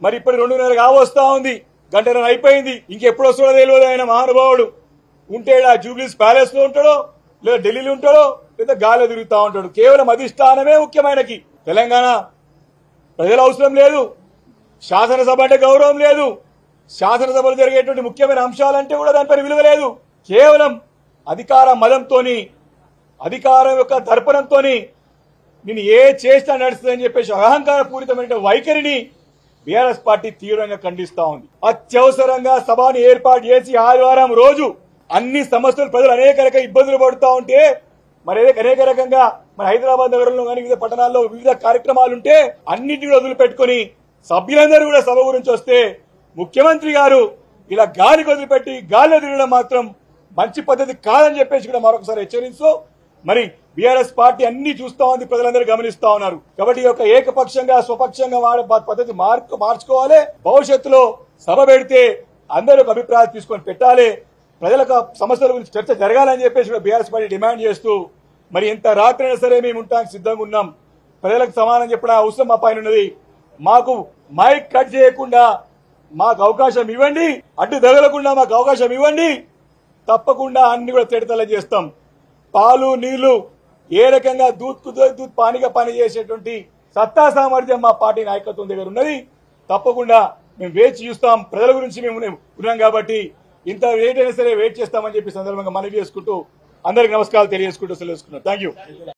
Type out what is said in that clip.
మరి ఇప్పుడు 2:30 కావస్తా ఉంది, గంటన్నర అయిపోయింది. ఇంకెప్పుడు వస్తాడో తెలియదు. ఆయన మహానుభావుడు ఉంటేడా జూబ్లీస్ ప్యాలెస్ లో ఉంటాడో, లేదా ఢిల్లీలో ఉంటాడో, లేదా గాలిలో తిరుగుతా ఉంటాడు. కేవలం అధిష్టానమే ముఖ్యమైనకి. తెలంగాణ ప్రజల అవసరం లేదు, శాసనసభ అంటే గౌరవం లేదు, శాసనసభలో జరిగేటువంటి ముఖ్యమైన అంశాలంటే కూడా దానిపైన విలువ లేదు. కేవలం అధికార మదంతోని, అధికారం యొక్క దర్పణంతోని నేను ఏ చేసినా నడుస్తుందని చెప్పేసి అహంకార పూరితమైన వైఖరిని బీఆర్ఎస్ పార్టీ తీవ్రంగా ఖండిస్తా ఉంది. అత్యవసరంగా సభను ఏర్పాటు చేసి ఆదివారం రోజు అన్ని సమస్యలు ప్రజలు అనేక రకాల ఇబ్బందులు పడుతూ ఉంటే, మరి అనేక రకంగా మన హైదరాబాద్ నగరంలో కానీ వివిధ పట్టణాల్లో వివిధ కార్యక్రమాలు ఉంటే అన్నింటినీ వదిలిపెట్టుకుని సభ్యులందరూ కూడా సభ గురించి వస్తే ముఖ్యమంత్రి గారు ఇలా గాలికి వదిలిపెట్టి గాలిలో తిరగడం మాత్రం మంచి పద్ధతి కాదని చెప్పేసి కూడా మరొకసారి హెచ్చరిస్తూ, మరి బీఆర్ఎస్ పార్టీ అన్ని చూస్తా ఉంది, ప్రజలందరూ గమనిస్తా ఉన్నారు. కాబట్టి ఒక ఏకపక్షంగా స్వపక్షంగా వాడే పద్ధతి మార్చుకోవాలి. భవిష్యత్తులో సభ పెడితే అందరూ ఒక అభిప్రాయం తీసుకొని పెట్టాలి. ప్రజలకు సమస్యల గురించి చర్చ జరగాలని చెప్పేసి కూడా బీఆర్ఎస్ పార్టీ డిమాండ్ చేస్తూ, మరి ఎంత రాత్రి అయినా సరే మేము ఉండడానికి సిద్ధంగా ఉన్నాం. ప్రజలకు సమానం చెప్పడం అవసరం మా పైన ఉన్నది. మాకు మైక్ కట్ చేయకుండా మాకు అవకాశం ఇవ్వండి, అడ్డు తగలకుండా మాకు అవకాశం ఇవ్వండి. తప్పకుండా అన్ని కూడా తేటతెల్లం చేస్తాం. పాలు నీళ్లు ఏ రకంగా దూత్ పానిగా పనిచేసేటువంటి సత్తా సామర్థ్యం మా పార్టీ నాయకత్వం దగ్గర ఉన్నది. తప్పకుండా మేము వేచి చూస్తాం. ప్రజల గురించి మేము ఉన్నాం కాబట్టి ఇంత లేట్ అయినా సరే వెయిట్ చేస్తామని చెప్పి సందర్భంగా మనవి చేసుకుంటూ అందరికి నమస్కారాలు తెలియజేసుకుంటూ సెలవుకున్నాం. Thank you.